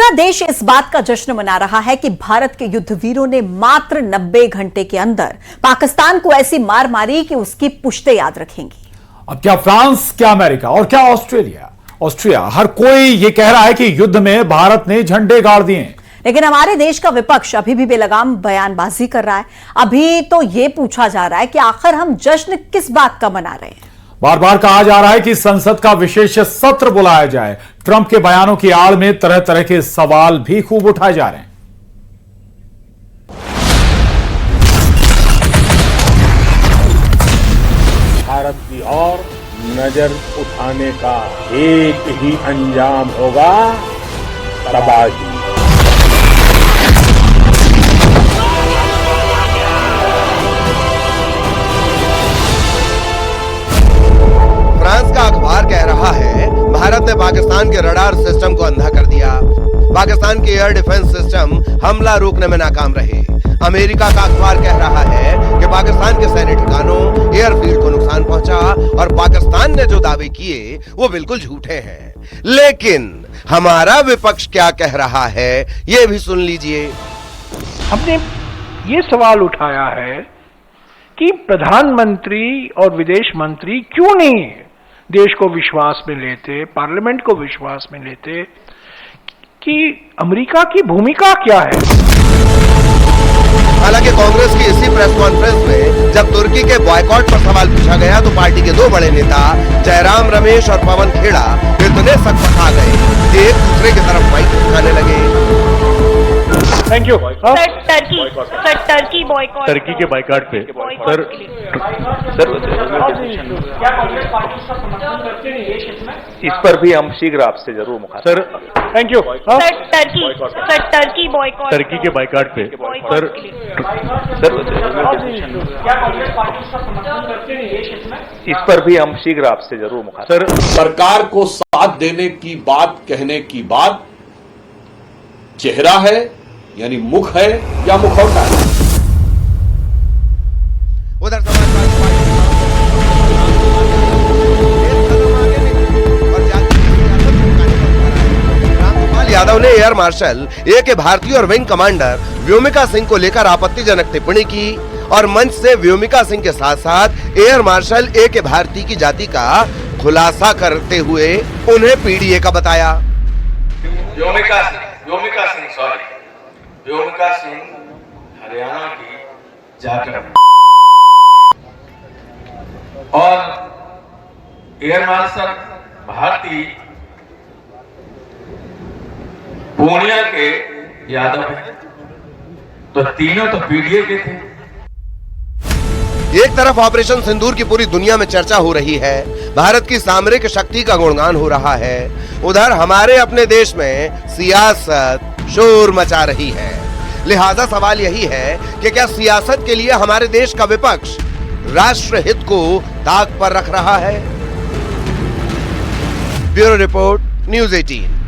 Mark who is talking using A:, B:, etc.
A: पूरा देश इस बात का जश्न मना रहा है कि भारत के युद्धवीरों ने मात्र 90 घंटे के अंदर पाकिस्तान को ऐसी मार मारी कि उसकी पुश्तें याद रखेंगी।
B: अब क्या फ्रांस, क्या अमेरिका और क्या ऑस्ट्रिया हर कोई ये कह रहा है कि युद्ध में भारत ने झंडे गाड़ दिए हैं।
A: लेकिन हमारे देश का विपक्ष अभी भी बेलगाम बयानबाजी कर रहा है। अभी तो यह पूछा जा रहा है कि आखिर हम जश्न किस बात का मना रहे हैं।
B: बार बार कहा जा रहा है कि संसद का विशेष सत्र बुलाया जाए। ट्रंप के बयानों की आड़ में तरह तरह के सवाल भी खूब उठाए जा रहे हैं।
C: भारत की ओर नजर उठाने का एक ही अंजाम होगा, तबाही।
D: फ्रांस का अखबार कह रहा है भारत ने पाकिस्तान के रडार सिस्टम को अंधा कर दिया। पाकिस्तान के एयर डिफेंस सिस्टम हमला रोकने में नाकाम रहे। अमेरिका का अखबार कह रहा है कि पाकिस्तान के सैन्य ठिकानों, एयरफील्ड को नुकसान पहुंचा और पाकिस्तान ने जो दावे किए वो बिल्कुल झूठे हैं। लेकिन हमारा विपक्ष क्या कह रहा है, ये भी सुन लीजिए।
E: हमने ये सवाल उठाया है कि प्रधानमंत्री और विदेश मंत्री क्यों नहीं देश को विश्वास में लेते, पार्लियामेंट को विश्वास में लेते कि अमेरिका की भूमिका क्या है।
D: हालांकि कांग्रेस की इसी प्रेस कॉन्फ्रेंस में जब तुर्की के बॉयकॉट पर सवाल पूछा गया तो पार्टी के दो बड़े नेता जयराम रमेश और पवन खेड़ा इतने सकपका गए कि एक दूसरे की तरफ माइक उठाने लगे।
C: Thank you
F: sir, Turkey boycott,
C: Turkey के बाइकॉट पे सर
G: इस पर भी हम शीघ्र आपसे जरूर मुखातिब।
C: Sir thank you
F: sir, Turkey boycott,
C: Turkey के बाइकॉट पे सर
G: इस पर भी हम शीघ्र आपसे जरूर मुखातिब।
C: सर
H: सरकार को साथ देने की बात कहने की बात चेहरा है यानी मुख है या मुखौटा है।
D: उधर समाजवादी रामगोपाल यादव ने एयर मार्शल ए.के. भारती और विंग कमांडर व्योमिका सिंह को लेकर आपत्तिजनक टिप्पणी की और मंच से व्योमिका सिंह के साथ साथ एयर मार्शल ए.के. भारती की जाति का खुलासा करते हुए उन्हें पीडीए का बताया।
I: व्योमिका सिंह हरियाणा की जाति और एयर मार्शल भारती पूर्णिया के यादव हैं, तो तीनों तो पीडीए के थे।
D: एक तरफ ऑपरेशन सिंदूर की पूरी दुनिया में चर्चा हो रही है, भारत की सामरिक शक्ति का गुणगान हो रहा है। उधर हमारे अपने देश में सियासत शोर मचा रही है। लिहाजा सवाल यही है कि क्या सियासत के लिए हमारे देश का विपक्ष राष्ट्रहित को ताक पर रख रहा है। Bureau report, news 18।